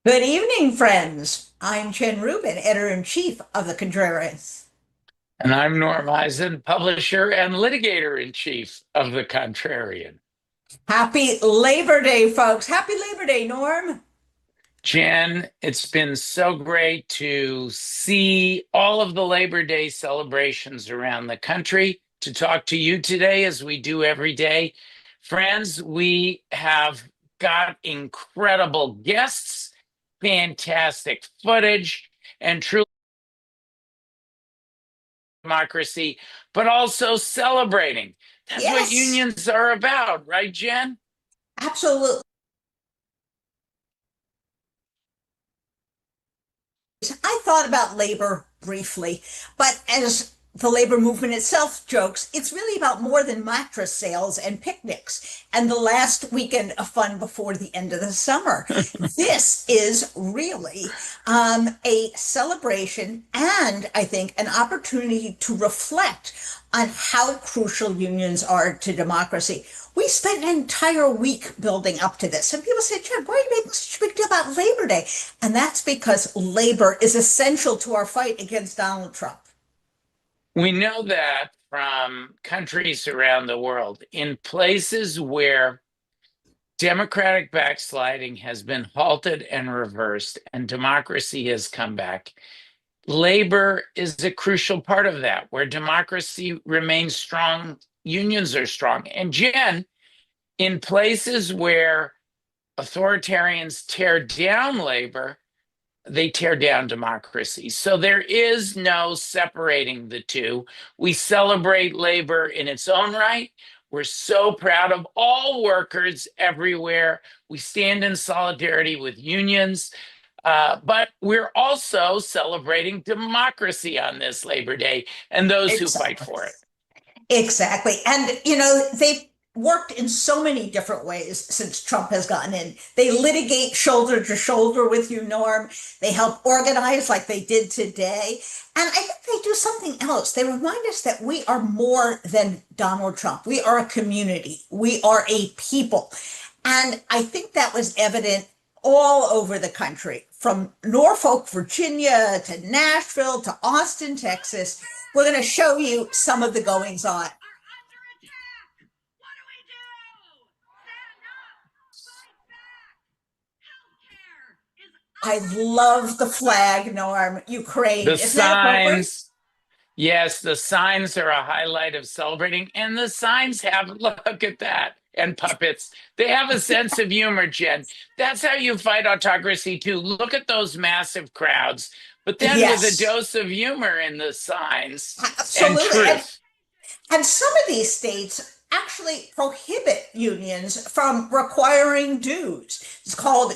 Good evening, friends. I'm Chen Rubin, editor-in-chief of the Contrarian. And I'm Norm Eisen, publisher and litigator-in-chief of the Contrarian. Happy Labor Day, folks. Happy Labor Day, Norm. Jen, it's been so great to see all of the Labor Day celebrations around the country, to talk to you today as we do every day. Friends, we have got incredible guests, fantastic footage, and true democracy, but also celebrating. That's what Yes, unions are about, right, Jen? absolutely. I thought about labor briefly, but as the labor movement itself jokes, it's really about more than mattress sales and picnics and the last weekend of fun before the end of the summer. This is really a celebration and I think an opportunity to reflect on how crucial unions are to democracy. We spent an entire week building up to this. And people say, Jen, why are you making such a big deal about Labor Day? And that's because labor is essential to our fight against Donald Trump. We know that from countries around the world, in places where democratic backsliding has been halted and reversed and democracy has come back. Labor is a crucial part of that. Where democracy remains strong, unions are strong. And Jen, in places where authoritarians tear down labor, they tear down democracy. So there is no separating the two. We celebrate labor in its own right. We're so proud of all workers everywhere. We stand in solidarity with unions, but we're also celebrating democracy on this Labor Day and those who fight Exactly. for it. Exactly. And, they've worked in so many different ways since Trump has gotten in. They litigate shoulder to shoulder with you, Norm. They help organize like they did today. And I think they do something else. They remind us that we are more than Donald Trump. We are a community. We are a people. And I think that was evident all over the country, from Norfolk, Virginia, to Nashville, to Austin, Texas. We're going to show you some of the goings on. I love the flag, Norm. Ukraine. The Isn't that appropriate? signs, yes, the signs are a highlight of celebrating, and the signs have, look at that, and puppets. They have a sense of humor, Jen. That's how you fight autocracy, too. Look at those massive crowds, but then with a Yes, dose of humor in the signs and absolutely. truth. And some of these states actually prohibit unions from requiring dues. It's called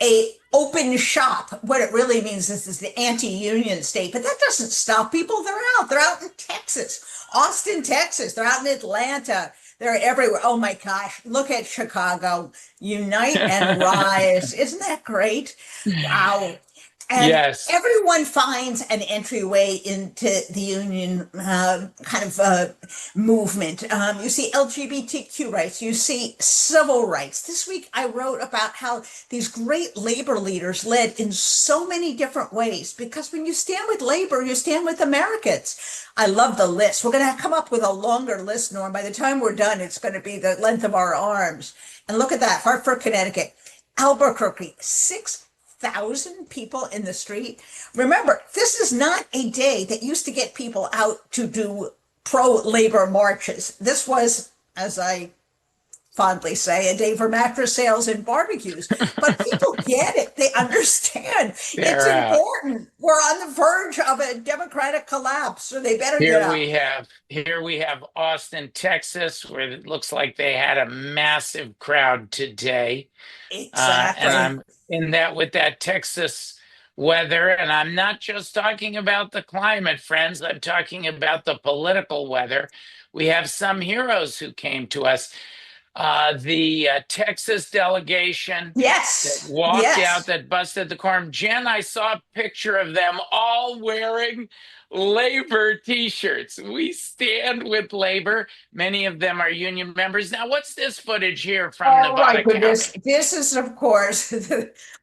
a open shop. What it really means is this is the anti-union state, but that doesn't stop people. They're out. They're out in Texas, Austin, Texas. They're out in Atlanta. They're everywhere. Oh my gosh, look at Chicago. Unite and rise. Isn't that great? Wow. And Yes, everyone finds an entryway into the union movement. You see LGBTQ rights, you see civil rights. This week I wrote about how these great labor leaders led in so many different ways because when you stand with labor, you stand with Americans. I love the list. We're going to come up with a longer list, Norm. By the time we're done, it's going to be the length of our arms. And look at that, Hartford, Connecticut, Albuquerque, 6,000 people in the street. Remember, this is not a day that used to get people out to do pro-labor marches. This was, as I fondly say, a day for mattress sales and barbecues. But people get it. They understand. It's they're out. important. We're on the verge of a democratic collapse, so they better get Here up. we have here we have Austin, Texas, where it looks like they had a massive crowd today. And Exactly. I'm in that with that Texas weather. And I'm not just talking about the climate, friends. I'm talking about the political weather. We have some heroes who came to us. the Texas delegation that Yes, walked out, yes. that busted the quorum. Jen, I saw a picture of them all wearing labor t-shirts. We stand with labor. Many of them are union members. Now, what's this footage here from Oh my Nevada goodness. County? This is, of course,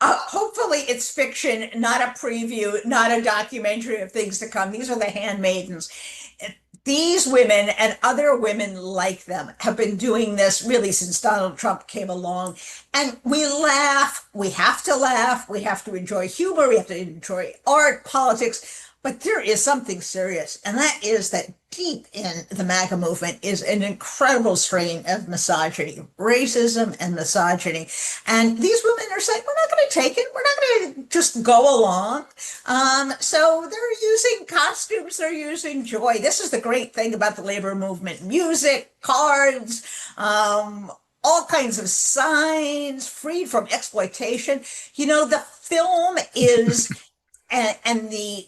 hopefully it's fiction, not a preview, not a documentary of things to come. These are the handmaidens. These women and other women like them have been doing this really since Donald Trump came along. And we laugh. We have to laugh. We have to enjoy humor. We have to enjoy art, politics. But there is something serious, and that is that deep in the MAGA movement is an incredible strain of misogyny, racism and misogyny. And these women are saying, we're not going to take it. We're not going to just go along. So they're using costumes, they're using joy. This is the great thing about the labor movement: music, cards, all kinds of signs, freed from exploitation. The film is, and the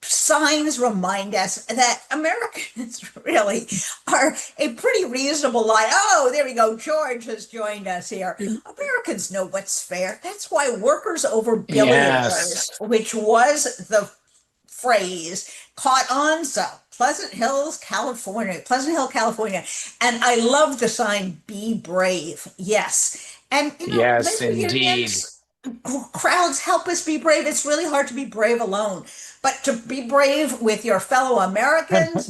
signs remind us that Americans really are a pretty reasonable line. Oh, there we go. George has joined us here. Americans know what's fair. That's why workers over Yes. billionaires, which was the phrase, caught on. So Pleasant Hills, California, Pleasant Hill, California. And I love the sign, be brave. Yes. And, Yes, labor indeed. unions, crowds help us be brave. It's really hard to be brave alone, but to be brave with your fellow Americans,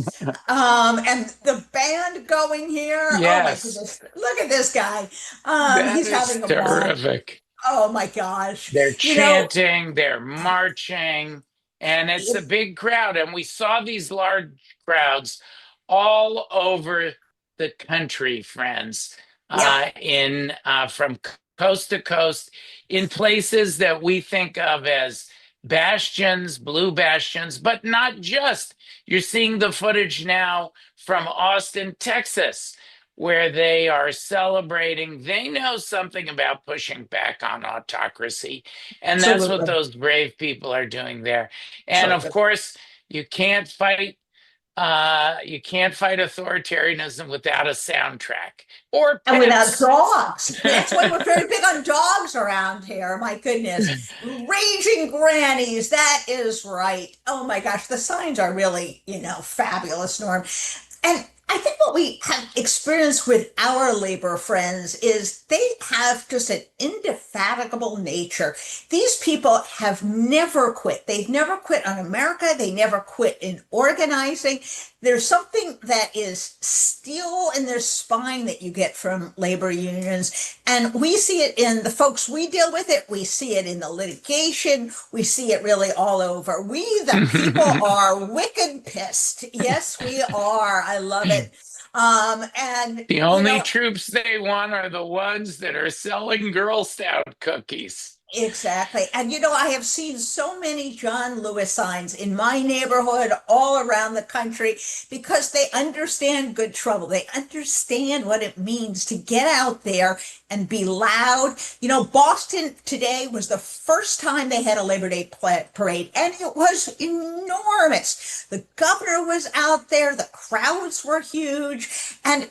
and the band going here. Oh my Yes, goodness. Look at this guy. that He's is having a ball. terrific. Oh my gosh. They're You know, chanting, they're marching, and it's a it, big crowd. And we saw these large crowds all over the country, friends, yep. in from coast to coast, in places that we think of as bastions, blue bastions, but not just. You're seeing the footage now from Austin, Texas, where they are celebrating. They know something about pushing back on autocracy. And that's what Absolutely. those brave people are doing there. And of Absolutely. course, you can't fight authoritarianism without a soundtrack or And without pets. dogs. That's why we're very big on dogs around here. My goodness. Raging grannies. That is right. Oh my gosh. The signs are really, fabulous, Norm. And I think what we have experienced with our labor friends is they have just an indefatigable nature. These people have never quit. They've never quit on America. They never quit in organizing. There's something that is steel in their spine that you get from labor unions. And we see it in the folks we deal with it. We see it in the litigation. We see it really all over. We, the people, are wicked pissed. Yes, we are. I love it. And The only troops they want are the ones that are selling Girl Scout cookies. exactly. And I have seen so many John Lewis signs in my neighborhood all around the country because they understand good trouble. They understand what it means to get out there and be loud. Boston today was the first time they had a Labor Day parade, and it was enormous. The governor was out there, the crowds were huge. And,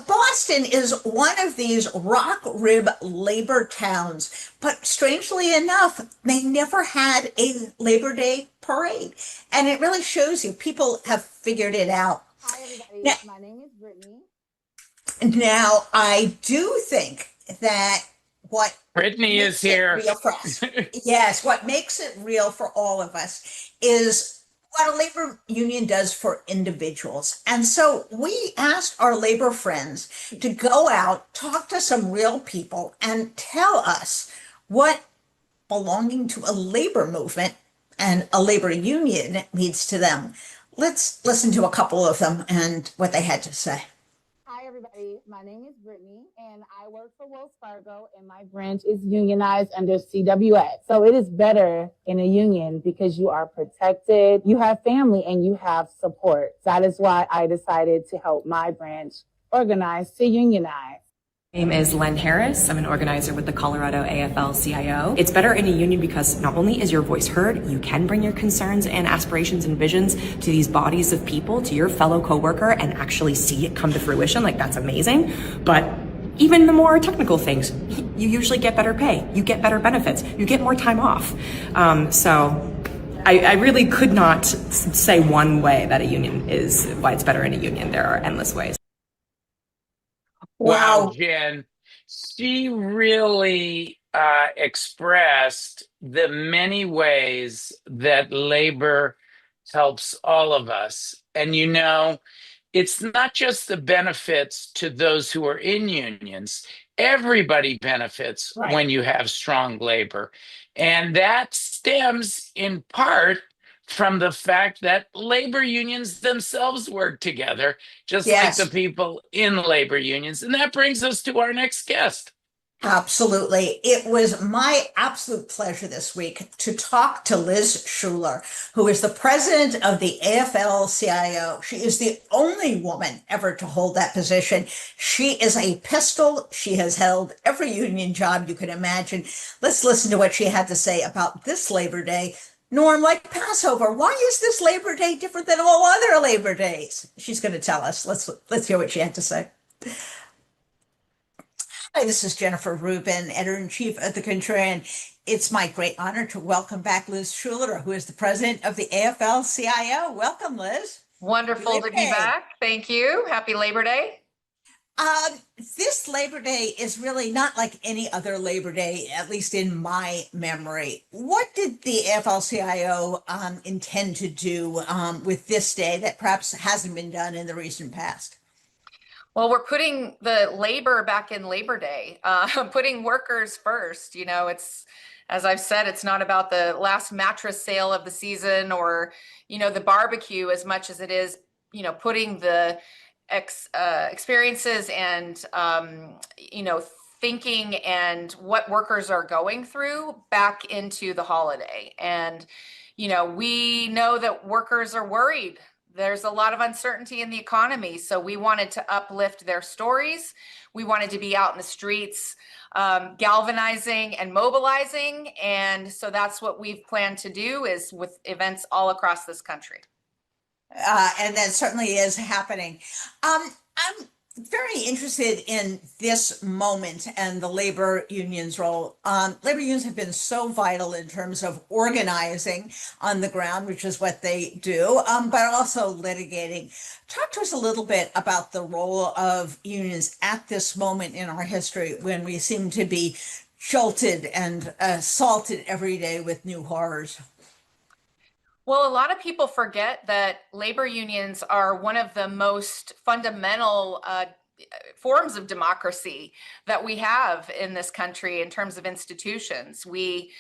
Boston is one of these rock rib labor towns. But strangely enough, they never had a Labor Day parade. And it really shows you people have figured it out. Hi, everybody. Now, My name is Brittany. now I do think that what Brittany is makes it here. real for us, yes, what makes it real for all of us is what a labor union does for individuals. And so we asked our labor friends to go out, talk to some real people, and tell us what belonging to a labor movement and a labor union means to them. Let's listen to a couple of them and what they had to say. Hi, everybody. My name is Brittany, and I work for Wells Fargo, and my branch is unionized under CWS. So it is better in a union because you are protected, you have family, and you have support. That is why I decided to help my branch organize to unionize. Name is Len Harris. I'm an organizer with the Colorado AFL-CIO. It's better in a union because not only is your voice heard, you can bring your concerns and aspirations and visions to these bodies of people, to your fellow coworker, and actually see it come to fruition. Like, that's amazing. But even the more technical things, you usually get better pay, you get better benefits, you get more time off. So I really could not say one way that a union is, why it's better in a union. There are endless ways. Wow, Jen, she really expressed the many ways that labor helps all of us. And it's not just the benefits to those who are in unions. Everybody benefits when you have strong labor. And that stems in part from the fact that labor unions themselves work together, just like the people in labor unions. And that brings us to our next guest. Absolutely. It was my absolute pleasure this week to talk to Liz Shuler, who is the president of the AFL-CIO. She is the only woman ever to hold that position. She is a pistol. She has held every union job you can imagine. Let's listen to what she had to say about this Labor Day. Norm, like Passover, why is this Labor Day different than all other Labor Days? She's going to tell us. Let's hear what she had to say. Hi, this is Jennifer Rubin, editor-in-chief of the Contrarian. It's my great honor to welcome back Liz Shuler, who is the president of the AFL-CIO. Welcome, Liz. Wonderful to be back. Thank you. Happy Labor Day. This Labor Day is really not like any other Labor Day, at least in my memory. What did the AFL-CIO intend to do with this day that perhaps hasn't been done in the recent past? Well, we're putting the labor back in Labor Day, putting workers first. It's, as I've said, it's not about the last mattress sale of the season or, the barbecue as much as it is, putting the experiences and, thinking and what workers are going through back into the holiday. And, we know that workers are worried. There's a lot of uncertainty in the economy. So we wanted to uplift their stories. We wanted to be out in the streets, galvanizing and mobilizing. And so that's what we've planned to do, is with events all across this country. And that certainly is happening. I'm very interested in this moment and the labor union's role. Labor unions have been so vital in terms of organizing on the ground, which is what they do, but also litigating. Talk to us a little bit about the role of unions at this moment in our history when we seem to be jolted and assaulted every day with new horrors. Well, a lot of people forget that labor unions are one of the most fundamental forms of democracy that we have in this country in terms of institutions. We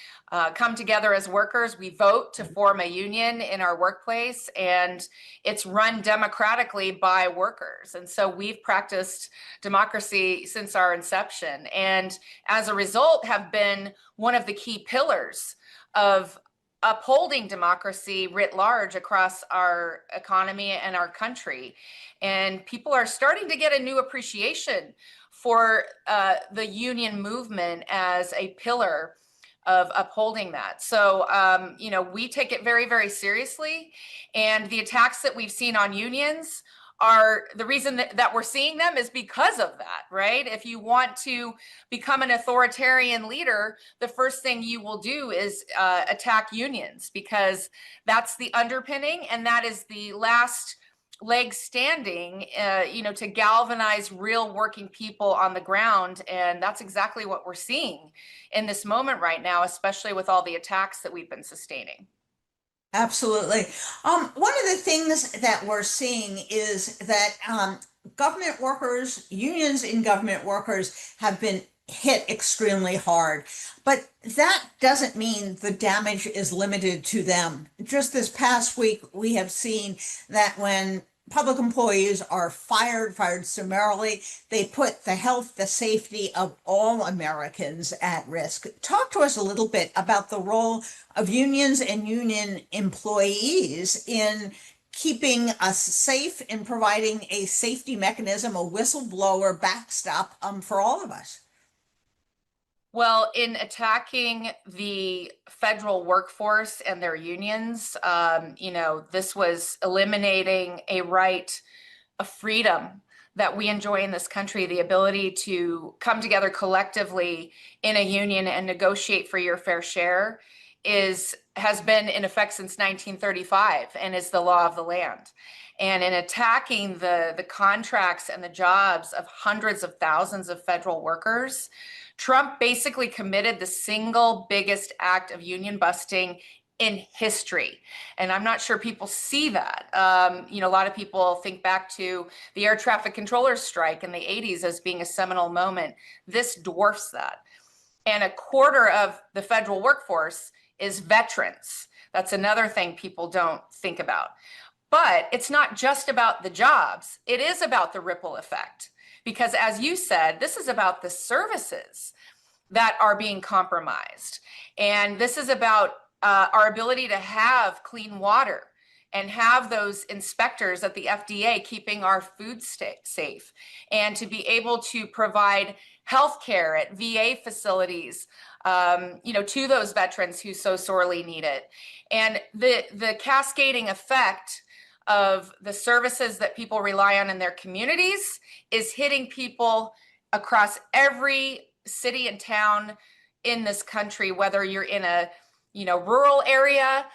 come together as workers, we vote to form a union in our workplace, and it's run democratically by workers. And so we've practiced democracy since our inception, and as a result have been one of the key pillars of upholding democracy writ large across our economy and our country. And people are starting to get a new appreciation for the union movement as a pillar of upholding that. So, we take it very, very seriously. And the attacks that we've seen on unions are the reason that we're seeing them is because of that, right? If you want to become an authoritarian leader, the first thing you will do is attack unions, because that's the underpinning and that is the last leg standing, to galvanize real working people on the ground. And that's exactly what we're seeing in this moment right now, especially with all the attacks that we've been sustaining. Absolutely. One of the things that we're seeing is that government workers, unions in government workers have been hit extremely hard, but that doesn't mean the damage is limited to them. Just this past week, we have seen that when public employees are fired summarily, they put the health, the safety of all Americans at risk. Talk to us a little bit about the role of unions and union employees in keeping us safe and providing a safety mechanism, a whistleblower backstop for all of us. Well, in attacking the federal workforce and their unions, this was eliminating a right, a freedom that we enjoy in this country, the ability to come together collectively in a union and negotiate for your fair share has been in effect since 1935 and is the law of the land. And in attacking the contracts and the jobs of hundreds of thousands of federal workers, Trump basically committed the single biggest act of union busting in history. And I'm not sure people see that. A lot of people think back to the air traffic controllers strike in the 80s as being a seminal moment. This dwarfs that. And a quarter of the federal workforce is veterans. That's another thing people don't think about. But it's not just about the jobs. It is about the ripple effect. Because as you said, this is about the services that are being compromised. And this is about our ability to have clean water and have those inspectors at the FDA keeping our food safe, and to be able to provide healthcare at VA facilities, to those veterans who so sorely need it. And the cascading effect of the services that people rely on in their communities is hitting people across every city and town in this country, whether you're in a rural area,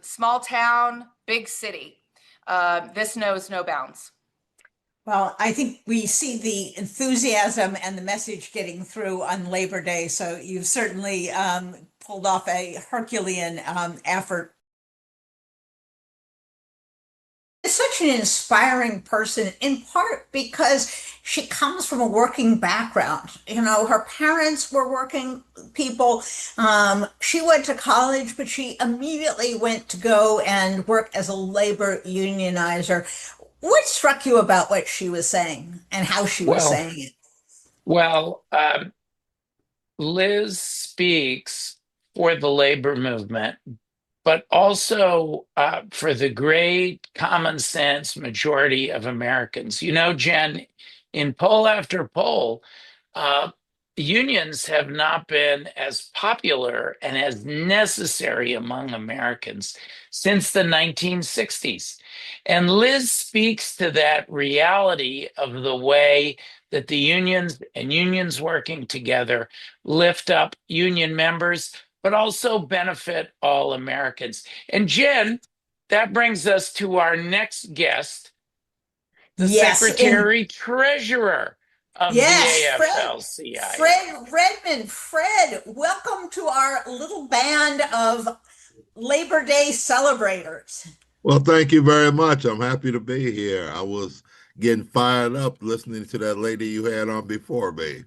small town, big city. This knows no bounds. Well, I think we see the enthusiasm and the message getting through on Labor Day. So you've certainly pulled off a Herculean effort. Such an inspiring person, in part because she comes from a working background. Her parents were working people. She went to college, but she immediately went to go and work as a labor unionizer. What struck you about what she was saying and how she was saying it? Well, Liz speaks for the labor movement, but also for the great common sense majority of Americans. Jen, in poll after poll, unions have not been as popular and as necessary among Americans since the 1960s. And Liz speaks to that reality of the way that the unions and unions working together lift up union members, but also benefit all Americans. And Jen, that brings us to our next guest, the Secretary Treasurer of the AFL-CIO. Fred Redmond. Fred, welcome to our little band of Labor Day celebrators. Well, thank you very much. I'm happy to be here. I was getting fired up listening to that lady you had on before me.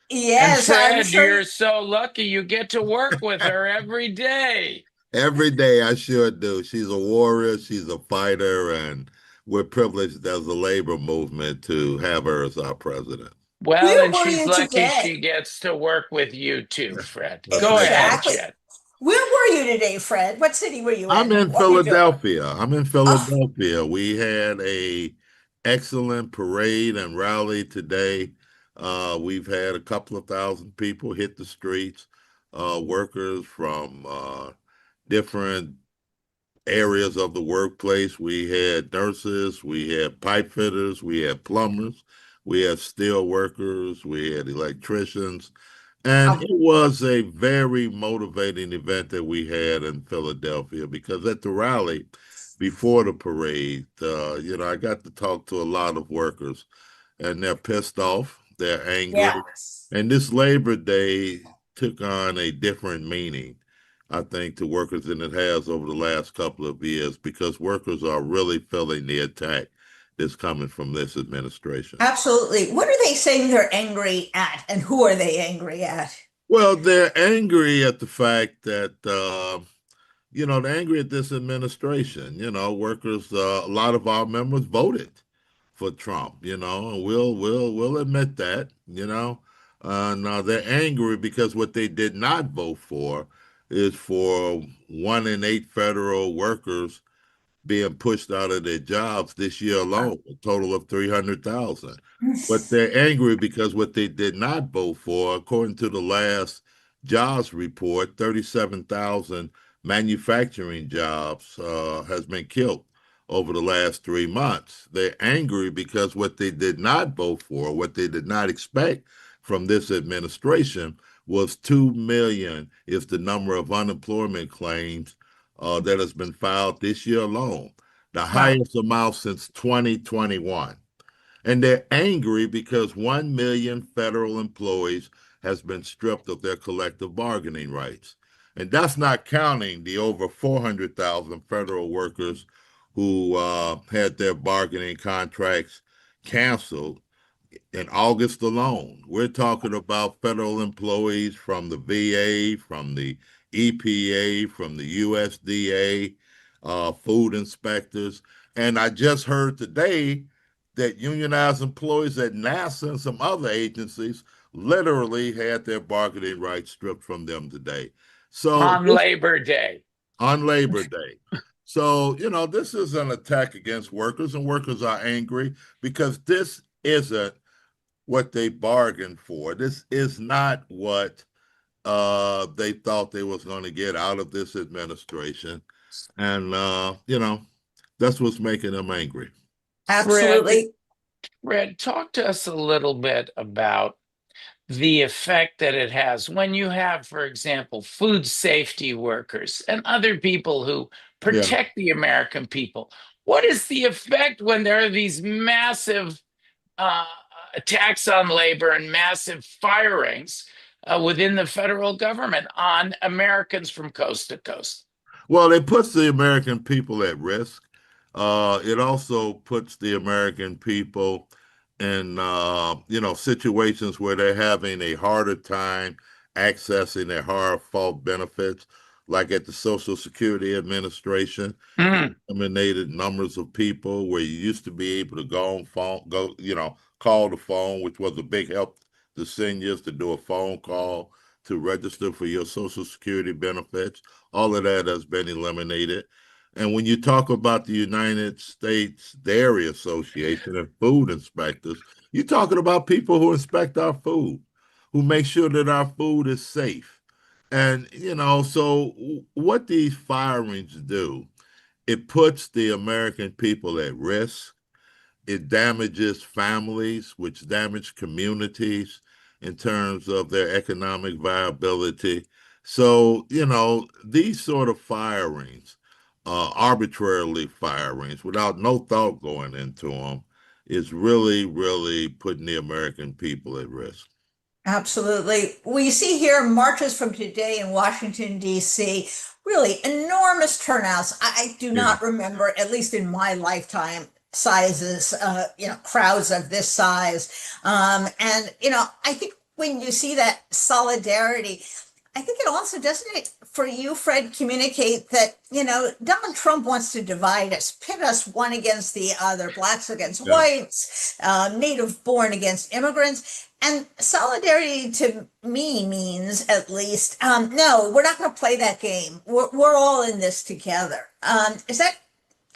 Yes, and Fred, I'm sure you're so lucky you get to work with her every day. Every day, I sure do. She's a warrior, she's a fighter, and we're privileged as a labor movement to have her as our president. Well, and she's lucky she gets to work with you too, Fred. Go ahead, Jen. Where were you today, Fred? What city were you in? I'm in Philadelphia. I'm in Philadelphia. We had a excellent parade and rally today. We've had a couple of thousand people hit the streets, workers from different areas of the workplace. We had nurses, we had pipe fitters, we had plumbers, we had steel workers, we had electricians. And it was a very motivating event that we had in Philadelphia, because at the rally before the parade, I got to talk to a lot of workers, and they're pissed off, they're angry. Yes. And this Labor Day took on a different meaning, I think, to workers than it has over the last couple of years, because workers are really feeling the attack that's coming from this administration. Absolutely. What are they saying they're angry at, and who are they angry at? Well, they're angry at the fact that, they're angry at this administration. Workers, a lot of our members voted for Trump, and we'll admit that, and they're angry because what they did not vote for is for 1 in 8 federal workers being pushed out of their jobs this year alone, a total of 300,000. But they're angry because what they did not vote for, according to the last jobs report, 37,000 manufacturing jobs has been killed over the last 3 months. They're angry because what they did not vote for, what they did not expect from this administration was 2 million is the number of unemployment claims that has been filed this year alone, the highest amount since 2021. And they're angry because 1 million federal employees has been stripped of their collective bargaining rights. And that's not counting the over 400,000 federal workers who had their bargaining contracts canceled in August alone. We're talking about federal employees from the VA, from the EPA, from the USDA, food inspectors. And I just heard today that unionized employees at NASA and some other agencies literally had their bargaining rights stripped from them today. So on Labor Day. On Labor Day. So, this is an attack against workers, and workers are angry because this isn't what they bargained for. This is not what they thought they was going to get out of this administration. And, that's what's making them angry. Absolutely. Fred, talk to us a little bit about the effect that it has when you have, for example, food safety workers and other people who protect the American people. What is the effect when there are these massive attacks on labor and massive firings within the federal government on Americans from coast to coast? Well, it puts the American people at risk. It also puts the American people in, situations where they're having a harder time accessing their hard-fought benefits, like at the Social Security Administration. Eliminated numbers of people where you used to be able to call the phone, which was a big help to seniors to do a phone call to register for your Social Security benefits. All of that has been eliminated. And when you talk about the United States Dairy Association and food inspectors, you're talking about people who inspect our food, who make sure that our food is safe. And, so what these firings do, it puts the American people at risk. It damages families, which damage communities in terms of their economic viability. So, these sort of firings, arbitrarily firings, without no thought going into them, is really, really putting the American people at risk. Absolutely. We see here marches from today in Washington, D.C., really enormous turnouts. I do not remember, at least in my lifetime, sizes, crowds of this size. And, I think when you see that solidarity, I think it also, doesn't it, for you, Fred, communicate that, Donald Trump wants to divide us, pit us one against the other, blacks against whites, native born against immigrants. And solidarity to me means, at least, no, we're not going to play that game. We're all in this together. Is that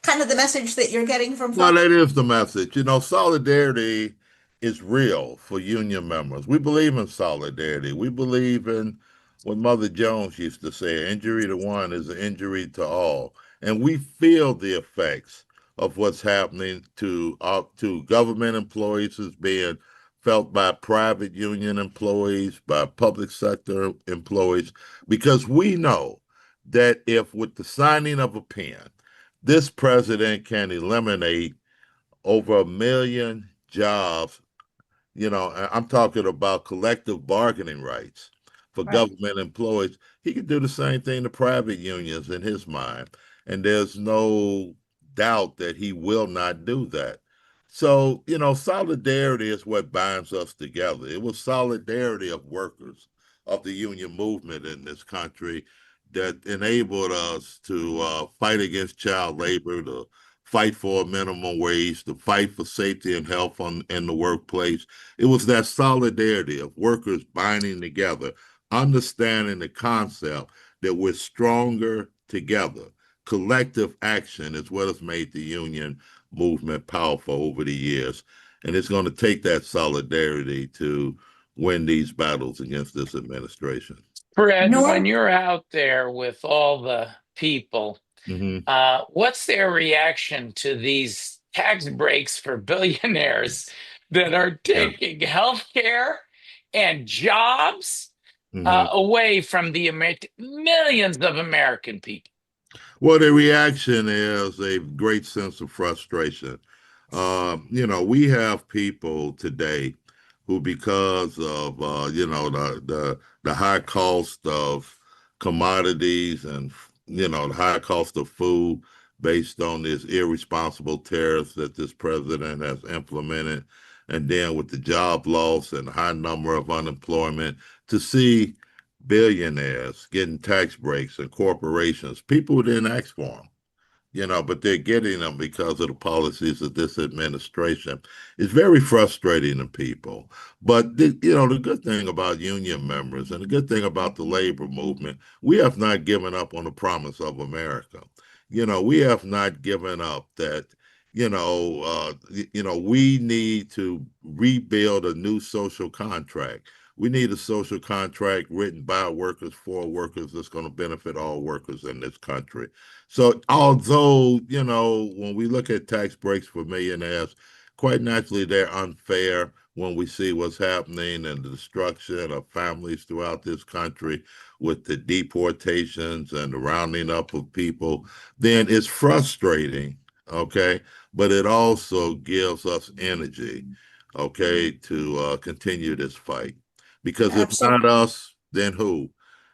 kind of the message that you're getting from folks? Well, that is the message. Solidarity is real for union members. We believe in solidarity. We believe in what Mother Jones used to say, injury to one is an injury to all. And we feel the effects of what's happening to government employees is being felt by private union employees, by public sector employees, because we know that if with the signing of a pen, this president can eliminate over 1 million jobs, I'm talking about collective bargaining rights for government employees. He could do the same thing to private unions in his mind. And there's no doubt that he will not do that. So, solidarity is what binds us together. It was solidarity of workers, of the union movement in this country that enabled us to fight against child labor, to fight for a minimum wage, to fight for safety and health in the workplace. It was that solidarity of workers binding together, understanding the concept that we're stronger together, collective action is what has made the union movement powerful over the years. And it's going to take that solidarity to win these battles against this administration. Fred, when Norm, you're out there with all the people, Mhm. what's their reaction to these tax breaks for billionaires that are Yeah. taking healthcare and jobs Mhm. away from the millions of American people? Well, the reaction is a great sense of frustration. We have people today who, because of the high cost of commodities and the high cost of food, based on this irresponsible tariffs that this president has implemented, and then with the job loss and high number of unemployment, to see billionaires getting tax breaks and corporations, people who didn't ask for them, but they're getting them because of the policies of this administration. It's very frustrating to people. But the good thing about union members and the good thing about the labor movement, we have not given up on the promise of America. We have not given up that. We need to rebuild a new social contract. We need a social contract written by workers for workers that's going to benefit all workers in this country. So although, when we look at tax breaks for millionaires, quite naturally they're unfair when we see what's happening and the destruction of families throughout this country with the deportations and the rounding up of people, then it's frustrating, okay? But it also gives us energy, okay, to continue this fight. Because if absolutely. not us, then who?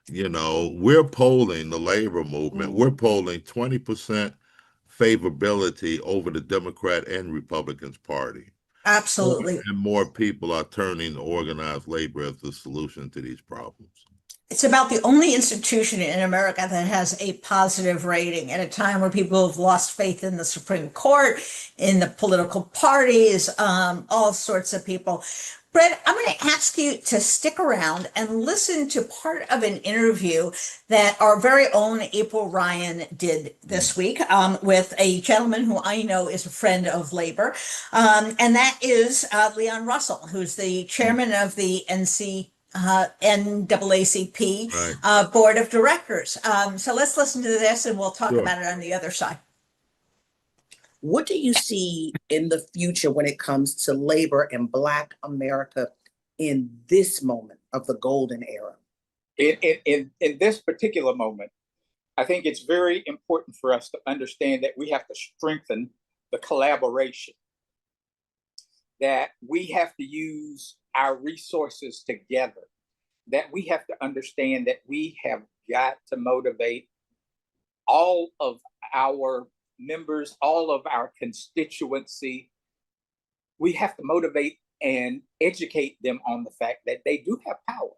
We're polling the labor movement, we're polling 20% favorability over the Democrat and Republicans party. More Absolutely. and more people are turning to organized labor as the solution to these problems. It's about the only institution in America that has a positive rating at a time where people have lost faith in the Supreme Court, in the political parties, all sorts of people. Brett, I'm going to ask you to stick around and listen to part of an interview that our very own April Ryan did this week with a gentleman who I know is a friend of labor, and that is Leon Russell, who's the chairman of the NAACP Right. board of directors. So let's listen to this and we'll talk Sure. about it on the other side. What do you see in the future when it comes to labor and Black America in this moment of the golden era? In this particular moment, I think it's very important for us to understand that we have to strengthen the collaboration, that we have to use our resources together, that we have to understand that we have got to motivate all of our members, all of our constituency. We have to motivate and educate them on the fact that they do have power.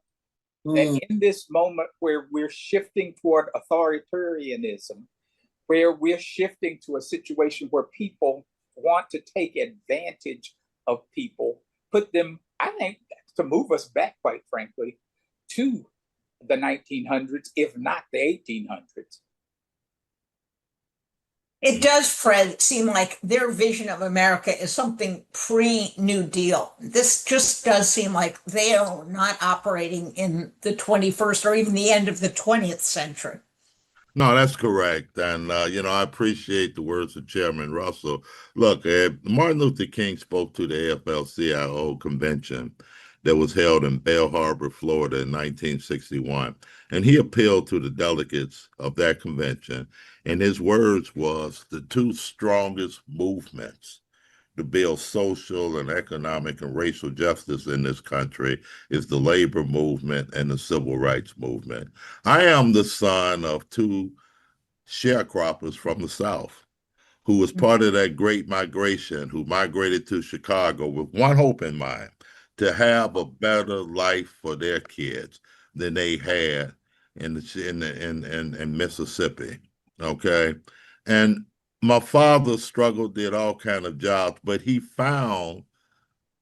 That in this moment where we're shifting toward authoritarianism, where we're shifting to a situation where people want to take advantage of people, put them, I think, to move us back, quite frankly, to the 1900s, if not the 1800s. It does, Fred, seem like their vision of America is something pre-New Deal. This just does seem like they are not operating in the 21st or even the end of the 20th century. No, that's correct. And, I appreciate the words of Chairman Russell. Look, Martin Luther King spoke to the AFL-CIO convention that was held in Belle Harbor, Florida in 1961. And he appealed to the delegates of that convention. And his words was the two strongest movements to build social and economic and racial justice in this country is the labor movement and the civil rights movement. I am the son of two sharecroppers from the South who was part of that great migration, who migrated to Chicago with one hope in mind, to have a better life for their kids than they had in Mississippi. Okay. And my father struggled, did all kind of jobs, but he found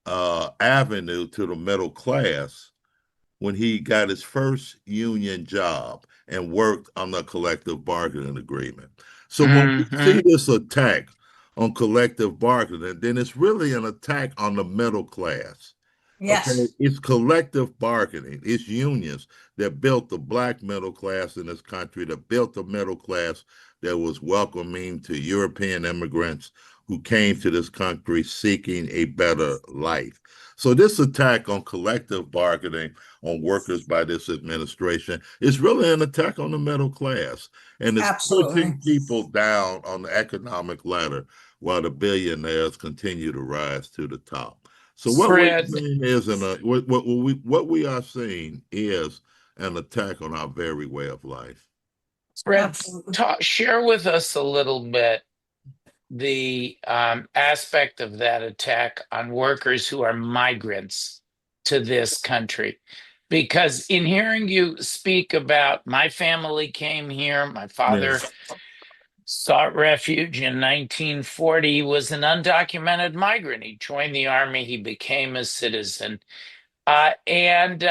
avenue to the middle class when he got his first union job and worked on the collective bargaining agreement. So when we see Mhm. this attack on collective bargaining, then it's really an attack on the middle class. Okay, Yes, it's collective bargaining. It's unions that built the black middle class in this country, that built the middle class that was welcoming to European immigrants who came to this country seeking a better life. So this attack on collective bargaining on workers by this administration is really an attack on the middle class, and it's absolutely. pushing people down on the economic ladder while the billionaires continue to rise to the top. So what we're Fred, seeing is what we are seeing is an attack on our very way of life. Fred, Absolutely. share with us a little bit the aspect of that attack on workers who are migrants to this country. Because in hearing you speak about my family came here, my Yeah. father sought refuge in 1940. He was an undocumented migrant. He joined the army, he became a citizen. And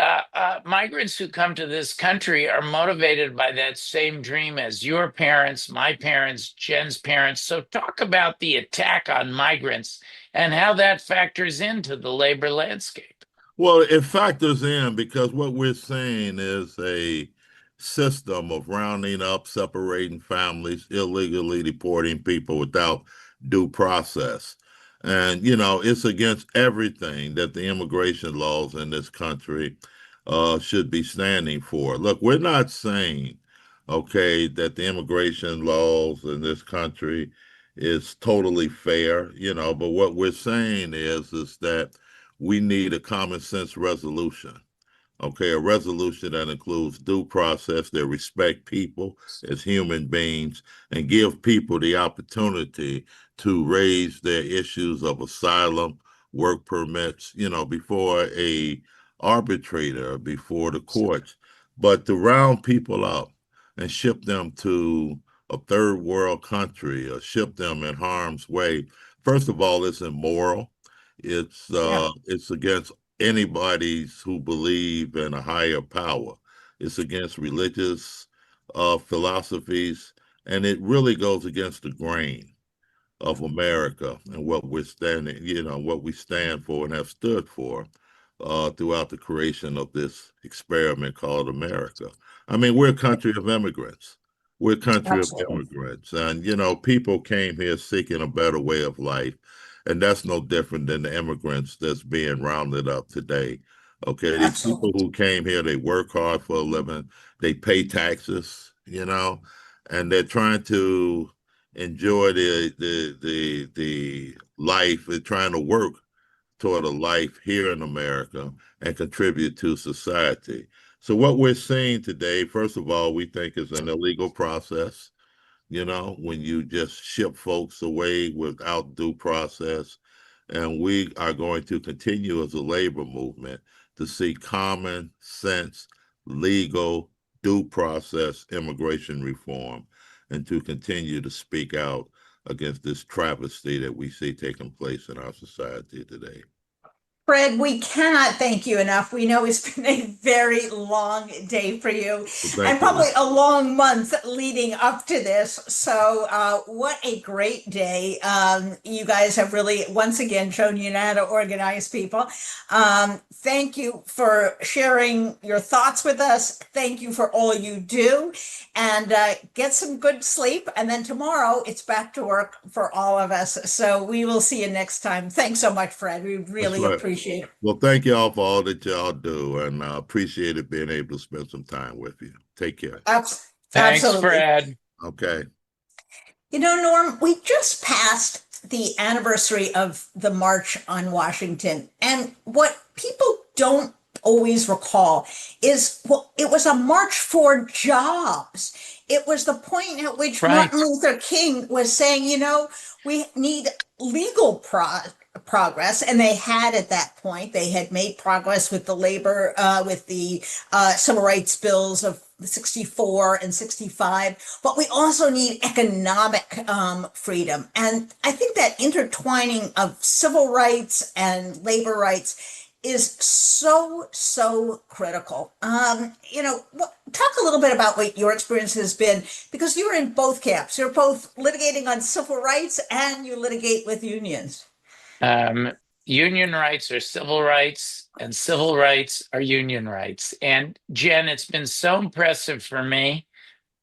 migrants who come to this country are motivated by that same dream as your parents, my parents, Jen's parents. So, talk about the attack on migrants and how that factors into the labor landscape. Well, it factors in because what we're seeing is a system of rounding up, separating families, illegally deporting people without due process. And, it's against everything that the immigration laws in this country should be standing for. Look, we're not saying, okay, that the immigration laws in this country is totally fair, but what we're saying is that we need a common sense resolution. Okay, a resolution that includes due process that respect people as human beings and give people the opportunity to raise their issues of asylum, work permits, before a arbitrator, before the courts, but to round people up and ship them to a third world country or ship them in harm's way. First of all, it's immoral. It's Yeah. it's against anybody's who believe in a higher power. It's against religious philosophies, and it really goes against the grain of America and what we're standing, what we stand for and have stood for throughout the creation of this experiment called America. I mean, we're a country of immigrants. We're a country of Absolutely. immigrants. And, people came here seeking a better way of life. And that's no different than the immigrants that's being rounded up today. Okay, these people Absolutely. who came here, they work hard for a living, they pay taxes, and they're trying to enjoy the life. They're trying to work toward a life here in America and contribute to society. So what we're seeing today, first of all, we think is an illegal process. When you just ship folks away without due process. And we are going to continue as a labor movement to see common sense, legal, due process immigration reform and to continue to speak out against this travesty that we see taking place in our society today. Fred, we cannot thank you enough. We know it's been a very long day for you So and thank probably you. a long month leading up to this. So, what a great day. You guys have really, once again, shown you know how to organize people. Thank you for sharing your thoughts with us. Thank you for all you do. And get some good sleep. And then tomorrow it's back to work for all of us. So, we will see you next time. Thanks so much, Fred. We That's really right. appreciate it. Well, thank y'all for all that y'all do, and I appreciate it being able to spend some time with you. Take care. Thanks, Absolutely. Fred. Okay. Norm, we just passed the anniversary of the March on Washington. And what people don't always recall is, well, it was a march for jobs. It was the point at which Right. Martin Luther King was saying, we need legal progress. And they had at that point, they had made progress with the with the civil rights bills of 64 and 65, but we also need economic freedom. And I think that intertwining of civil rights and labor rights is so critical. Talk a little bit about what your experience has been, because you're in both camps. You're both litigating on civil rights and you litigate with unions. Union rights are civil rights, and civil rights are union rights. And Jen, it's been so impressive for me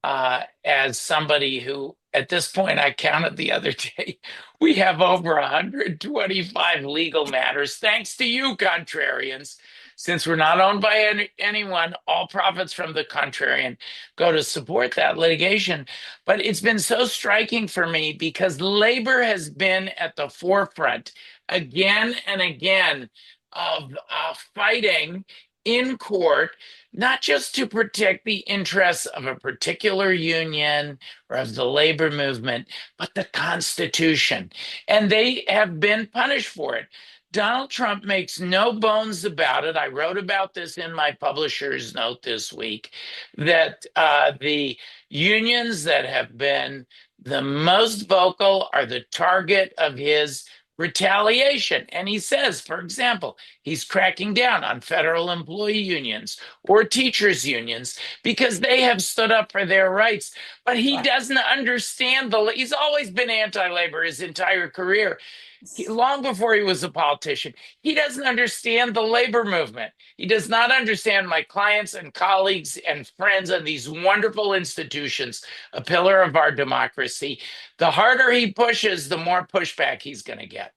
as somebody who, at this point, I counted the other day, we have over 125 legal matters, thanks to you, Contrarians. Since we're not owned by anyone, all profits from the Contrarian go to support that litigation. But it's been so striking for me because labor has been at the forefront again and again of fighting in court, not just to protect the interests of a particular union or of the labor movement, but the Constitution. And they have been punished for it. Donald Trump makes no bones about it. I wrote about this in my publisher's note this week, that the unions that have been the most vocal are the target of his retaliation. And he says, for example, he's cracking down on federal employee unions or teachers unions because they have stood up for their rights. But he doesn't understand he's always been anti-labor his entire career. Long before he was a politician, he doesn't understand the labor movement. He does not understand my clients and colleagues and friends and these wonderful institutions, a pillar of our democracy. The harder he pushes, the more pushback he's going to get.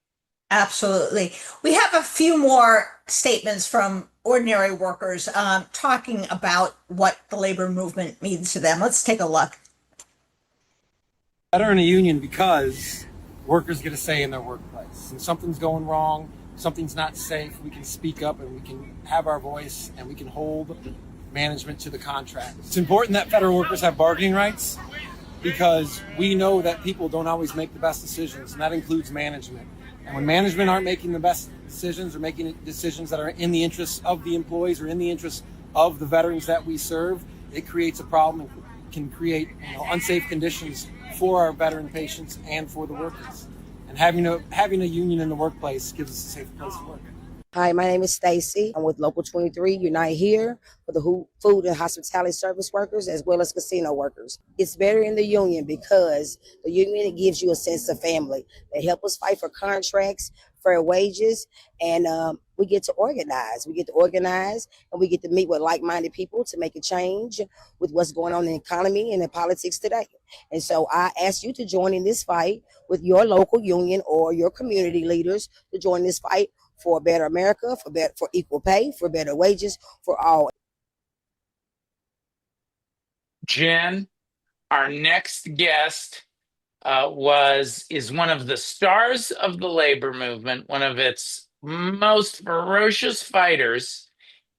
Absolutely. We have a few more statements from ordinary workers talking about what the labor movement means to them. Let's take a look. Better in a union because workers get a say in their workplace. And something's going wrong, something's not safe, we can speak up and we can have our voice and we can hold management to the contract. It's important that federal workers have bargaining rights because we know that people don't always make the best decisions, and that includes management. And when management aren't making the best decisions or making decisions that are in the interests of the employees or in the interests of the veterans that we serve, it creates a problem and can create unsafe conditions for our veteran patients and for the workers. And having a union in the workplace gives us a safe place to work. Hi, my name is Stacy. I'm with Local 23 Unite Here for the food and hospitality service workers as well as casino workers. It's better in the union because the union gives you a sense of family. They help us fight for contracts, fair wages, and we get to organize. We get to organize and we get to meet with like-minded people to make a change with what's going on in the economy and in politics today. And so I ask you to join in this fight with your local union or your community leaders to join this fight for a better America, for equal pay, for better wages, for all. Jen, our next guest is one of the stars of the labor movement, one of its most ferocious fighters,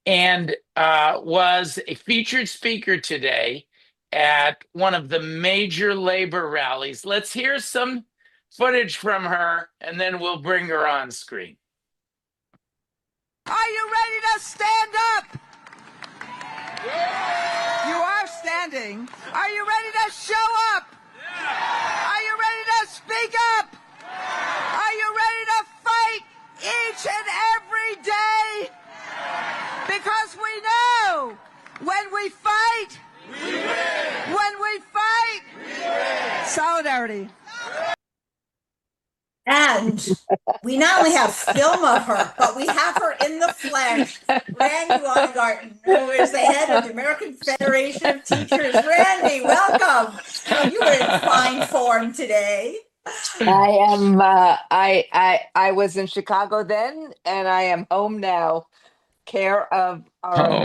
and was a featured speaker today at one of the major labor rallies. Let's hear some footage from her, and then we'll bring her on screen. Are you ready to stand up? Yeah. You are standing. Are you ready to show up? Yeah. Are you ready to speak up? Yeah. Are you ready to fight each and every day? Yeah. Because we know when we fight, we win. When we fight, we win. Solidarity. And we not only have film of her, but we have her in the flesh, Randi Weingarten, who is the head of the American Federation of Teachers. Randi, welcome. You were in fine form today. I am. I was in Chicago then, and I am home now. Care of our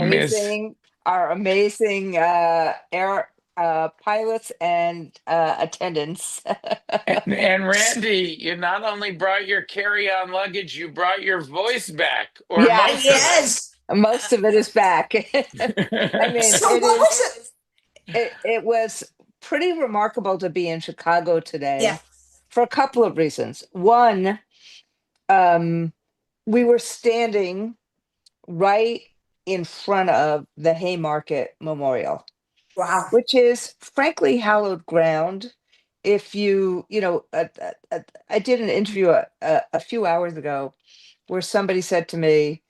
amazing air pilots and attendants. and Randi, you not only brought your carry-on luggage, you brought your voice back. Or most of it is back. I mean, so what was it? It was pretty remarkable to be in Chicago today for a couple of reasons. One, we were standing right in front of the Haymarket Memorial. Wow. Which is frankly hallowed ground. If I did an interview a few hours ago where somebody said to me,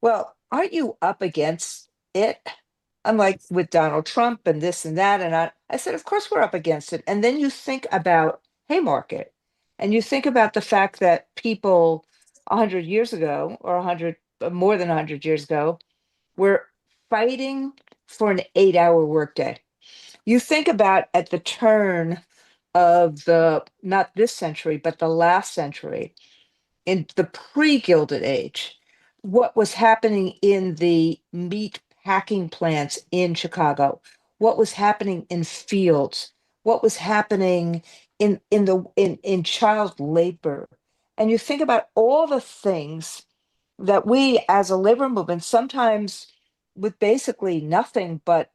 Well, aren't you up against it? I'm like with Donald Trump and this and that. And I said, of course we're up against it. And then you think about Haymarket and you think about the fact that people 100 years ago or 100, more than 100 years ago, were fighting for an 8-hour workday. You think about at the turn of the, not this century, but the last century, in the pre-Gilded Age, what was happening in the meat packing plants in Chicago, what was happening in fields, what was happening in child labor. And you think about all the things that we as a labor movement, sometimes with basically nothing but,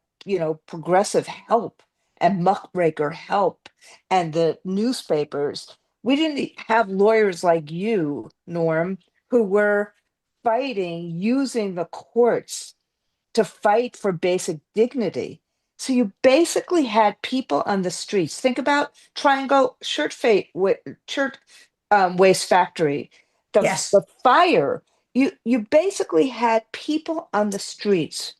progressive help and muckraker help and the newspapers, we didn't have lawyers like you, Norm, who were fighting using the courts to fight for basic dignity. So you basically had people on the streets. Think about Triangle Shirt Waste Factory, Yes, the fire. You basically had people on the streets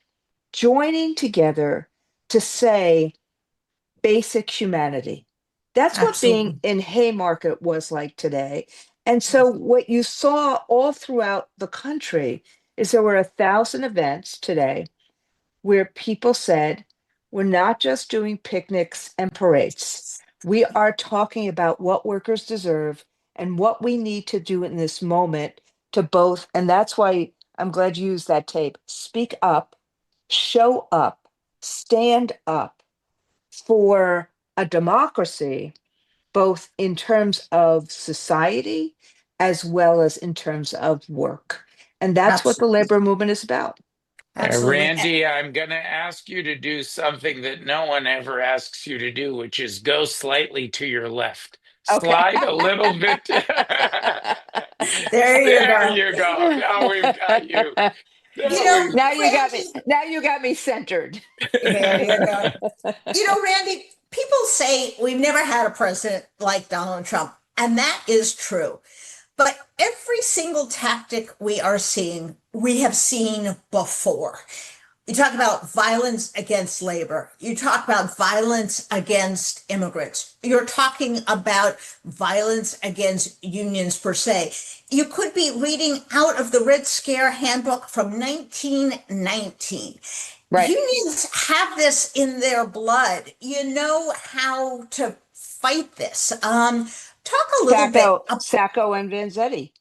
joining together to say basic humanity. That's what being absolutely. in Haymarket was like today. And so what you saw all throughout the country is there were 1,000 events today where people said, we're not just doing picnics and parades. We are talking about what workers deserve and what we need to do in this moment to both. And that's why I'm glad you used that tape. Speak up, show up, stand up for a democracy, both in terms of society as well as in terms of work. And that's what the Absolutely. labor movement is about. Absolutely. Randy, I'm going to ask you to do something that no one ever asks you to do, which is go slightly to your left. Okay. Slide a little bit. There you There go. you go. Now we've got you. You Now know, we've Now you got me. Randy, Now you got me centered. there you go. Randy, people say we've never had a president like Donald Trump, and that is true. But every single tactic we are seeing, we have seen before. You talk about violence against labor. You talk about violence against immigrants. You're talking about violence against unions per se. You could be reading out of the Red Scare handbook from 1919. Right. Unions have this in their blood. You know how to fight this. Talk a little bit. Sacco and Vanzetti.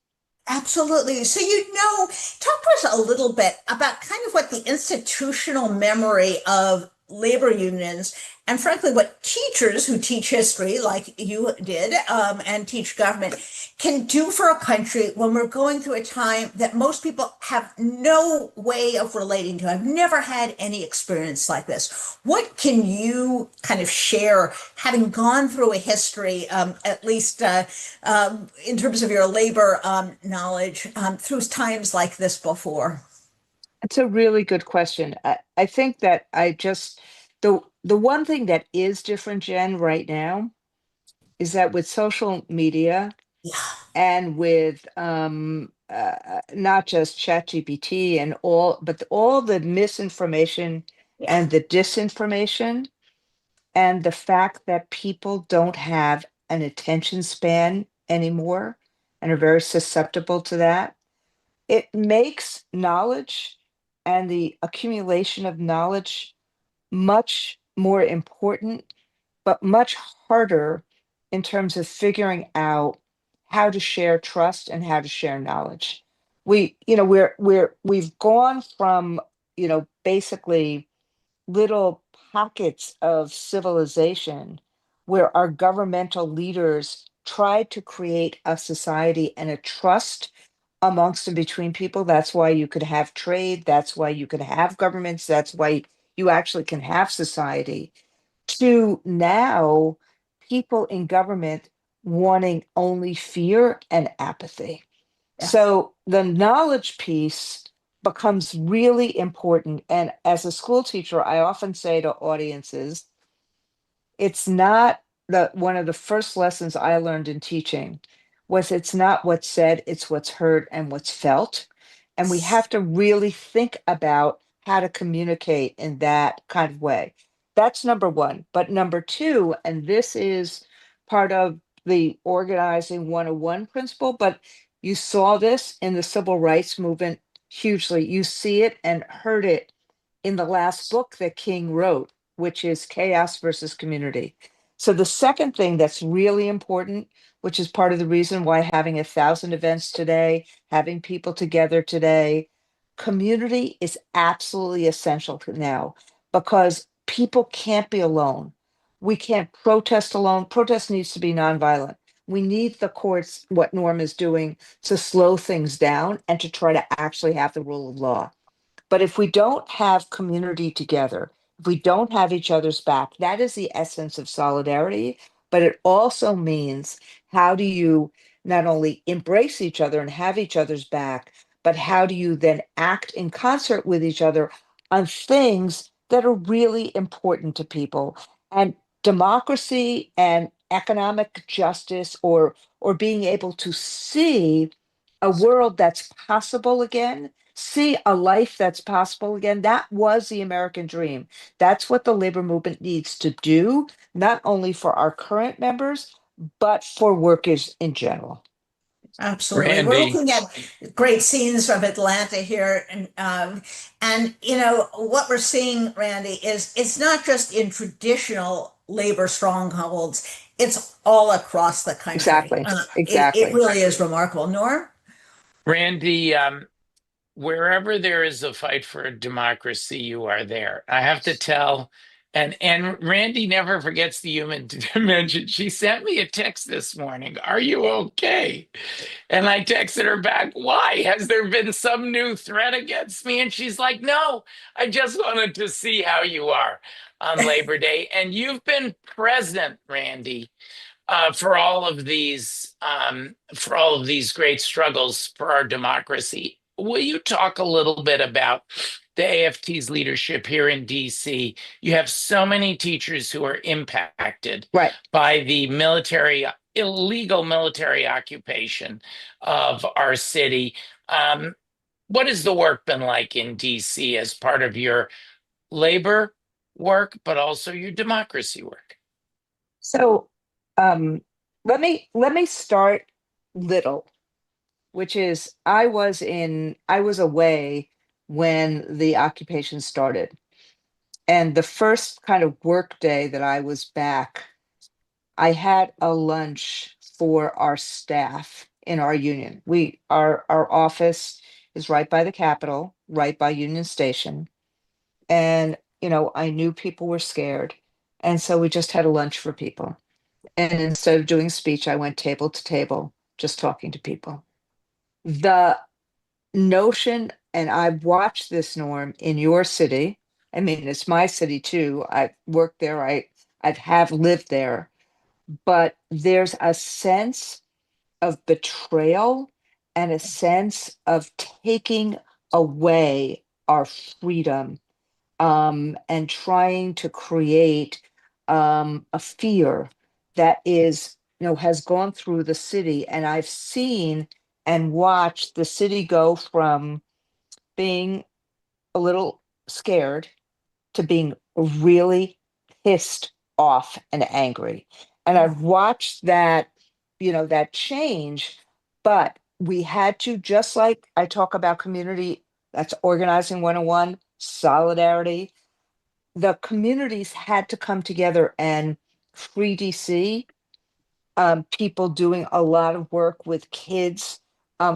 Absolutely. So, talk to us a little bit about kind of what the institutional memory of labor unions and frankly what teachers who teach history like you did and teach government can do for a country when we're going through a time that most people have no way of relating to. I've never had any experience like this. What can you kind of share, having gone through a history, at least in terms of your labor knowledge, through times like this before? It's a really good question. I think that the one thing that is different, Jen, right now is that with social media Yeah. and with not just ChatGPT and all, but all the misinformation Yeah. and the disinformation, and the fact that people don't have an attention span anymore and are very susceptible to that, it makes knowledge and the accumulation of knowledge much more important, but much harder in terms of figuring out how to share trust and how to share knowledge. We've gone from, basically little pockets of civilization where our governmental leaders tried to create a society and a trust amongst and between people. That's why you could have trade. That's why you could have governments. That's why you actually can have society. To now, people in government wanting only fear and apathy. Yes. So the knowledge piece becomes really important. And as a school teacher, I often say to audiences, it's not one of the first lessons I learned in teaching was it's not what's said, it's what's heard and what's felt. And we have to really think about how to communicate in that kind of way. That's number one. But number two, and this is part of the organizing 101 principle, but you saw this in the civil rights movement hugely. You see it and heard it in the last book that King wrote, which is Chaos versus Community. So the second thing that's really important, which is part of the reason why having 1,000 events today, having people together today, community is absolutely essential now because people can't be alone. We can't protest alone. Protest needs to be nonviolent. We need the courts, what Norm is doing, to slow things down and to try to actually have the rule of law. But if we don't have community together, if we don't have each other's back, that is the essence of solidarity. But it also means, how do you not only embrace each other and have each other's back, but how do you then act in concert with each other on things that are really important to people? And democracy and economic justice, or being able to see a world that's possible again, see a life that's possible again. That was the American dream. That's what the labor movement needs to do, not only for our current members, but for workers in general. Absolutely. We're Randy. looking at great scenes from Atlanta here. And you know, what we're seeing, Randy, is it's not just in traditional labor strongholds, it's all across the country. Exactly. It Exactly. really is remarkable. Norm? Randy, wherever there is a fight for democracy, you are there. I have to tell, and Randy never forgets the human dimension. She sent me a text this morning. Are you okay? And I texted her back, why? Has there been some new threat against me? And she's like, no, I just wanted to see how you are on Labor Day. And you've been present, Randy, for all of these great struggles for our democracy. Will you talk a little bit about the AFT's leadership here in DC? You have so many teachers who are impacted Right. by the illegal military occupation of our city. What has the work been like in DC as part of your labor work, but also your democracy work? So let me start little, which is I was away when the occupation started. And the first kind of work day that I was back, I had a lunch for our staff in our union. Our office is right by the Capitol, right by Union Station. And, I knew people were scared. And so we just had a lunch for people. And instead of doing speech, I went table to table, just talking to people. The notion, and I've watched this, Norm, in your city. I mean, it's my city too. I worked there. I have lived there, but there's a sense of betrayal and a sense of taking away our freedom, and trying to create a fear that has gone through the city. And I've seen and watched the city go from being a little scared to being really pissed off and angry. And I've watched that change, but we had to, just like I talk about community, that's organizing 101, solidarity. The communities had to come together and free DC, people doing a lot of work with kids,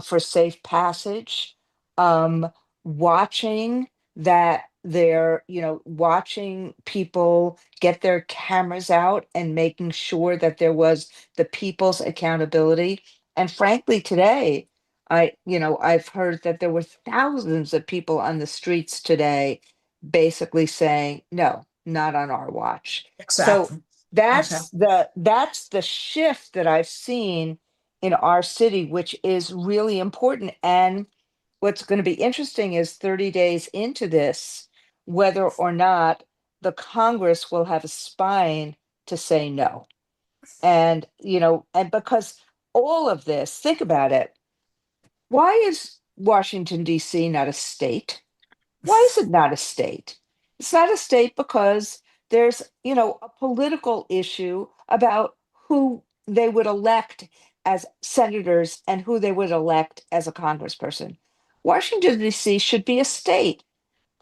for safe passage, um, watching that watching people get their cameras out and making sure that there was the people's accountability. And frankly, today, I've heard that there were thousands of people on the streets today basically saying, no, not on our watch. So Exactly. that's the shift that I've seen in our city, which is really important. And what's going to be interesting is 30 days into this, whether or not the Congress will have a spine to say no. And because all of this, think about it. Why is Washington, D.C. not a state? Why is it not a state? It's not a state because there's, a political issue about who they would elect as senators and who they would elect as a congressperson. Washington, D.C. should be a state.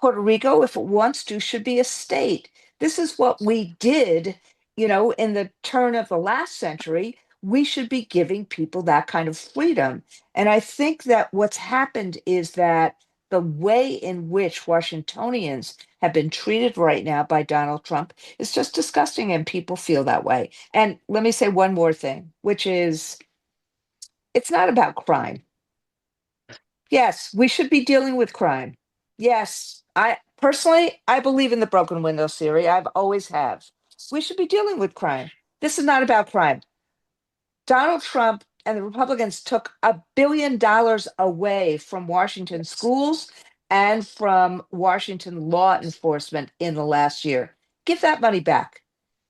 Puerto Rico, if it wants to, should be a state. This is what we did, in the turn of the last century. We should be giving people that kind of freedom. And I think that what's happened is that the way in which Washingtonians have been treated right now by Donald Trump is just disgusting, and people feel that way. And let me say one more thing, which is it's not about crime. Yes, we should be dealing with crime. Yes, I believe in the broken window theory. I've always have. We should be dealing with crime. This is not about crime. Donald Trump and the Republicans took $1 billion away from Washington schools and from Washington law enforcement in the last year. Give that money back.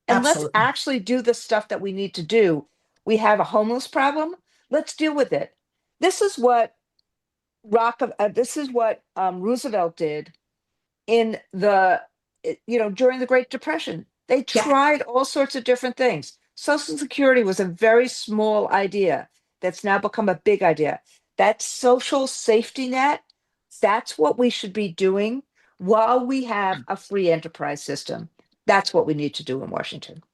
And let's Absolutely. actually do the stuff that we need to do. We have a homeless problem. Let's deal with it. This is what Roosevelt did in during the Great Depression. They Yeah. tried all sorts of different things. Social Security was a very small idea that's now become a big idea. That social safety net, that's what we should be doing while we have a free enterprise system. That's what we need to do in Washington.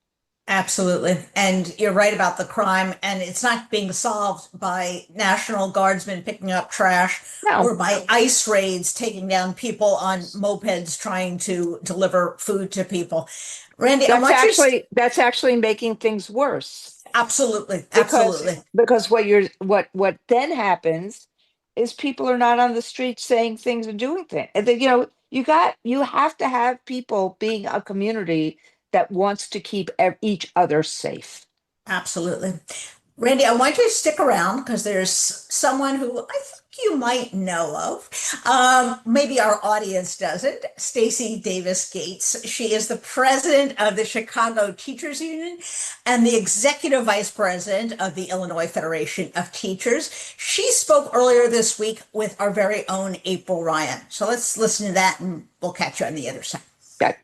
Absolutely. And you're right about the crime, and it's not being solved by National Guardsmen picking up trash No. or by ICE raids taking down people on mopeds trying to deliver food to people. Randy, I want you to That's actually making things worse. absolutely, because absolutely. because what then happens is people are not on the street saying things and doing things. And then, you have to have people being a community that wants to keep each other safe. Absolutely. Randy, I want you to stick around because there's someone who I think you might know of. Maybe our audience doesn't. Stacey Davis Gates. She is the president of the Chicago Teachers Union and the executive vice president of the Illinois Federation of Teachers. She spoke earlier this week with our very own April Ryan. So let's listen to that and we'll catch you on the other side. Okay.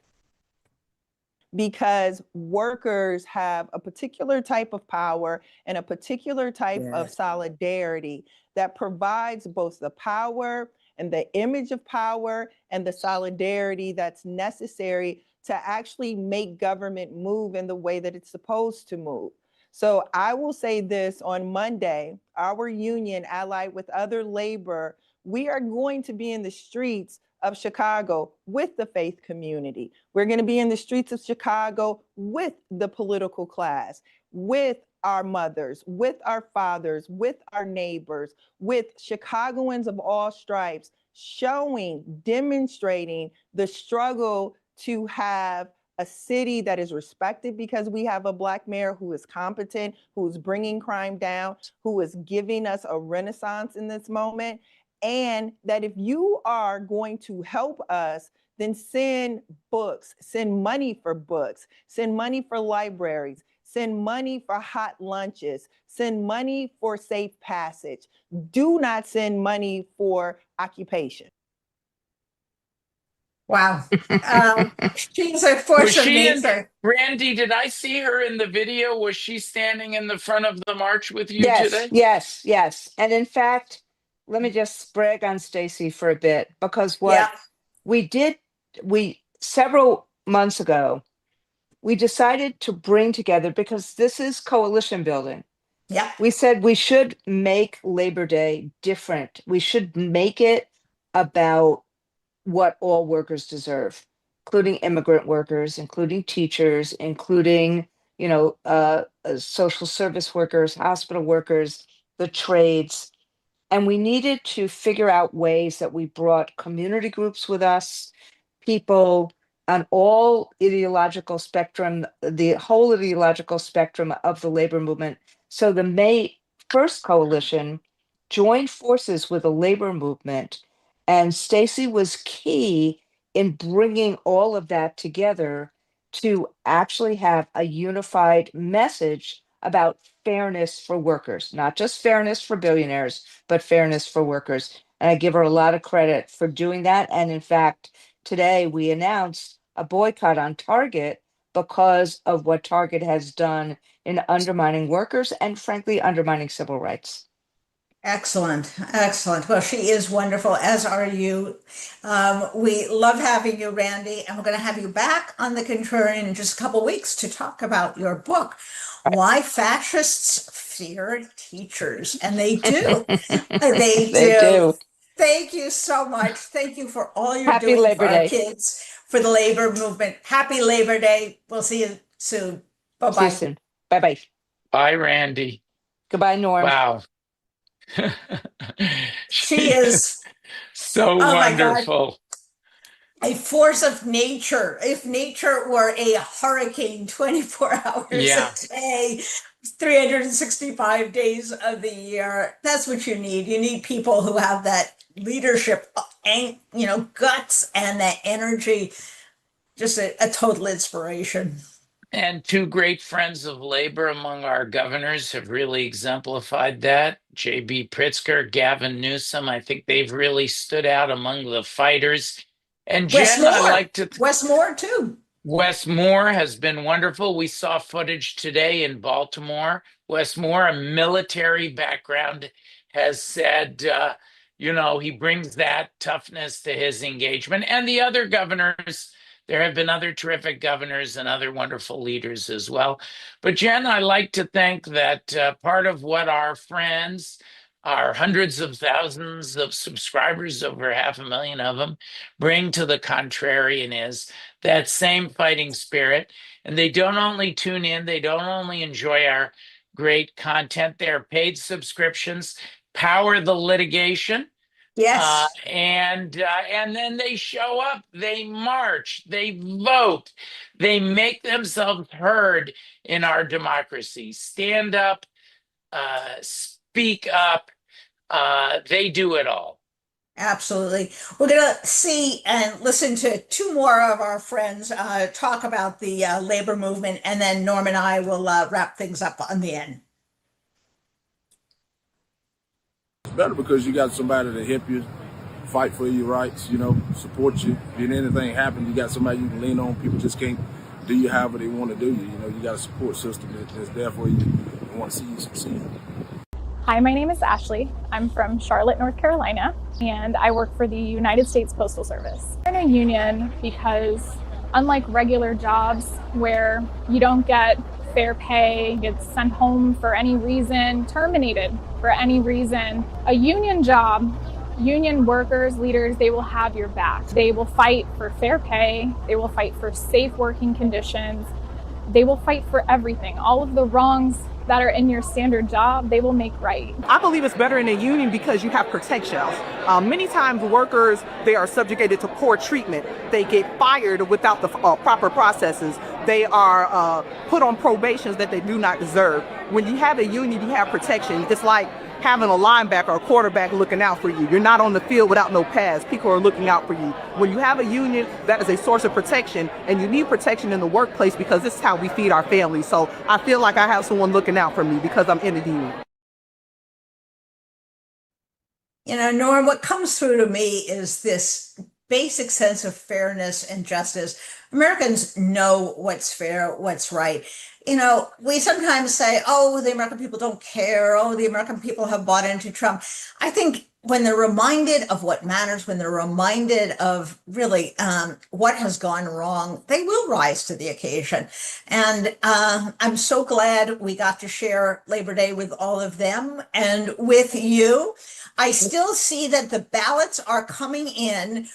Because workers have a particular type of power and a particular type of solidarity that provides both the power and the image of power and the solidarity that's necessary to actually make government move in the way that it's supposed to move. So I will say this: on Monday, our union, allied with other labor, we are going to be in the streets of Chicago with the faith community. We're going to be in the streets of Chicago with the political class, with our mothers, with our fathers, with our neighbors, with Chicagoans of all stripes, demonstrating the struggle to have a city that is respected because we have a Black mayor who is competent, who is bringing crime down, who is giving us a renaissance in this moment. And that if you are going to help us, then send books, send money for books, send money for libraries, send money for hot lunches, send money for safe passage. Do not send money for occupation. Wow. She's a force of nature. Randy, did I see her in the video? Was she standing in the front of the march with you today? Yes. And in fact, let me just brag on Stacey for a bit, because what we did, several months ago, we decided to bring together, because this is coalition building. Yeah. We said we should make Labor Day different. We should make it about what all workers deserve, including immigrant workers, including teachers, including, social service workers, hospital workers, the trades. And we needed to figure out ways that we brought community groups with us, people on all ideological spectrum, the whole ideological spectrum of the labor movement. So the May 1st coalition joined forces with the labor movement, and Stacey was key in bringing all of that together to actually have a unified message about fairness for workers, not just fairness for billionaires, but fairness for workers. And I give her a lot of credit for doing that. And in fact, today we announced a boycott on Target because of what Target has done in undermining workers and frankly undermining civil rights. Excellent, excellent. Well, she is wonderful, as are you. We love having you, Randi, and we're going to have you back on the Contrarian in just a couple weeks to talk about your book, Why Fascists Fear Teachers. And they do. They They do. do. Thank you so much. Thank you for all you're Happy doing Labor for our Day. kids, for the labor movement. Happy Labor Day. We'll see you soon. See you Bye-bye. soon. Bye-bye. Bye, Randi. Goodbye, Norm. Wow. She is, so oh my God, wonderful. a force of nature. If nature were a hurricane 24 hours Yeah. a day, 365 days of the year, that's what you need. You need people who have that leadership, and guts and that energy. Just a total inspiration. And two great friends of labor among our governors have really exemplified that. J.B. Pritzker, Gavin Newsom, I think they've really stood out among the fighters. And Jen, I like to... Wes Moore, too. Wes Moore has been wonderful. We saw footage today in Baltimore. Wes Moore, a military background, has said, he brings that toughness to his engagement. And the other governors, there have been other terrific governors and other wonderful leaders as well. But Jen, I like to think that part of what our friends, our hundreds of thousands of subscribers, over 500,000 of them, bring to the Contrarian is that same fighting spirit. And they don't only tune in, they don't only enjoy our great content, their paid subscriptions power the litigation. Yes. And then they show up, they march, they vote, they make themselves heard in our democracy. Stand up, speak up, they do it all. Absolutely. We're going to see and listen to two more of our friends talk about the labor movement, and then Norm and I will wrap things up on the end. It's better because you got somebody to help you fight for your rights, support you. If anything happens, you got somebody you can lean on. People just can't do you however they want to do you. You got a support system that's there for you and want to see you succeed. Hi, my name is Ashley. I'm from Charlotte, North Carolina, and I work for the United States Postal Service. I'm in a union because unlike regular jobs where you don't get fair pay, get sent home for any reason, terminated for any reason, a union job, union workers, leaders, they will have your back. They will fight for fair pay. They will fight for safe working conditions. They will fight for everything. All of the wrongs that are in your standard job, they will make right. I believe it's better in a union because you have protections. Many times workers, they are subjugated to poor treatment. They get fired without the proper processes. They are put on probations that they do not deserve. When you have a union, you have protection. It's like having a linebacker or quarterback looking out for you. You're not on the field without no pads. People are looking out for you. When you have a union, that is a source of protection, and you need protection in the workplace because this is how we feed our families. So I feel like I have someone looking out for me because I'm in a union. Norm, what comes through to me is this basic sense of fairness and justice. Americans know what's fair, what's right. We sometimes say, oh, the American people don't care. Oh, the American people have bought into Trump. I think when they're reminded of what matters, when they're reminded of really what has gone wrong, they will rise to the occasion. And I'm so glad we got to share Labor Day with all of them and with you. I still see that the ballots are coming in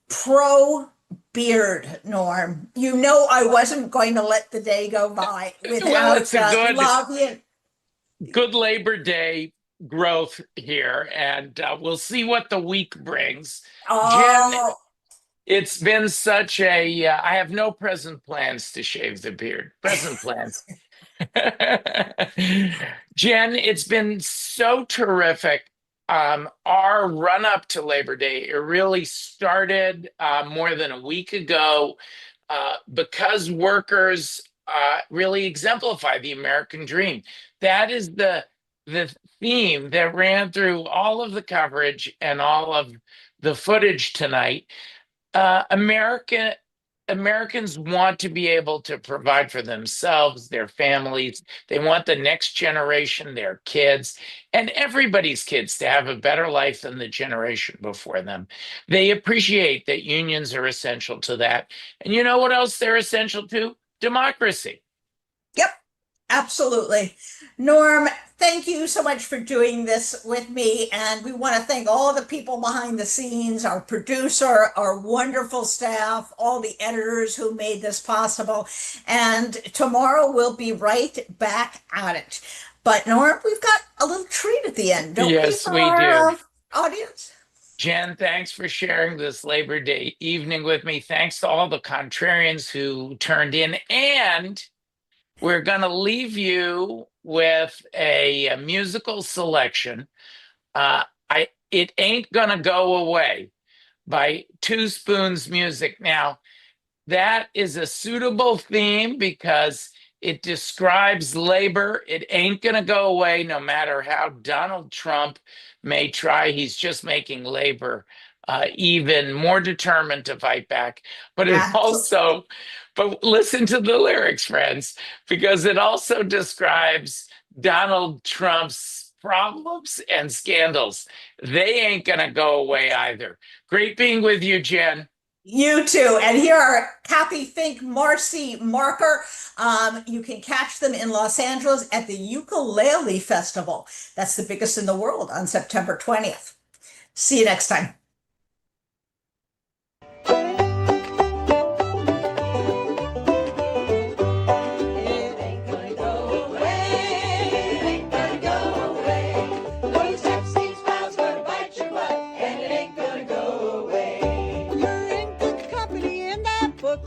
pro beard, Norm. I wasn't going to let the day go by without It's a lobbying. Good Labor Day growth here, and we'll see what the week brings. Jen, it's been such a, I have no present plans to shave the beard. Present plans. Jen, it's been so terrific. Our run up to Labor Day, it really started more than a week ago because workers really exemplify the American dream. That is the the theme that ran through all of the coverage and all of the footage tonight. Americans want to be able to provide for themselves, their families. They want the next generation, their kids, and everybody's kids to have a better life than the generation before them. They appreciate that unions are essential to that. And you know what else they're essential to? Democracy. Yep, absolutely. Norm, thank you so much for doing this with me. And we want to thank all the people behind the scenes, our producer, our wonderful staff, all the editors who made this possible. And tomorrow we'll be right back at it. But Norm, we've got a little treat at the end, don't we? Yes, we our, do. Audience. Jen, thanks for sharing this Labor Day evening with me. Thanks to all the contrarians who turned in. And we're going to leave you with a musical selection. It Ain't Gonna Go Away by Two Spoons Music. Now, that is a suitable theme because it describes labor. It ain't gonna go away no matter how Donald Trump may try. He's just making labor even more determined to fight back. But it also, but listen to the lyrics, friends, because it also describes Donald Trump's problems and scandals. They ain't gonna go away either. Great being with you, Jen. You too. And here are Kathy Fink, Marcy Marker. You can catch them in Los Angeles at the Ukulele Festival. That's the biggest in the world on September 20th. See you next time.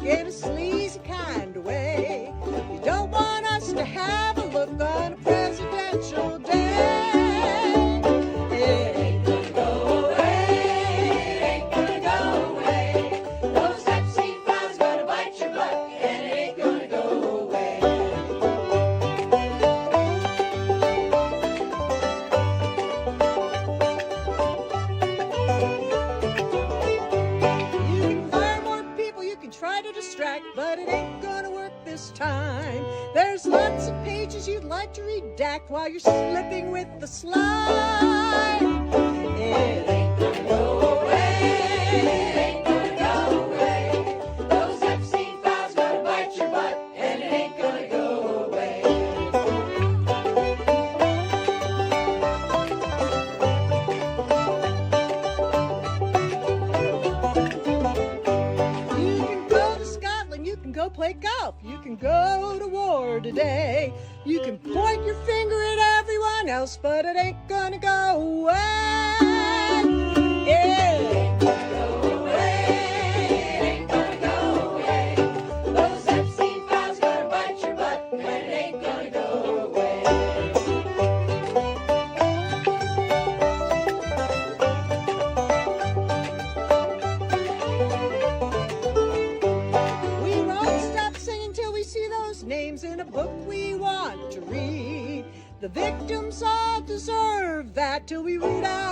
In a sleazy kind of way. You don't want us to have a look on a presidential day. It ain't gonna go away. It ain't gonna go away. Those Epstein files gonna bite your butt, and it ain't gonna go away. You can fire more people, you can try to distract, but it ain't gonna work this time. There's lots of pages you'd like to redact while you're slipping with the slime. It ain't gonna go away. It ain't gonna go away. Those Epstein files gonna bite your butt, and it ain't gonna go away. You can go to Scotland, you can go play golf, you can go to war today. You can point your finger at everyone else, but it ain't gonna go away. It ain't gonna go away. It ain't gonna go away. Those Epstein files gonna bite your butt, and it ain't gonna go away. We won't stop singing till we see those names in a book we want to read. The victims all deserve that till we root out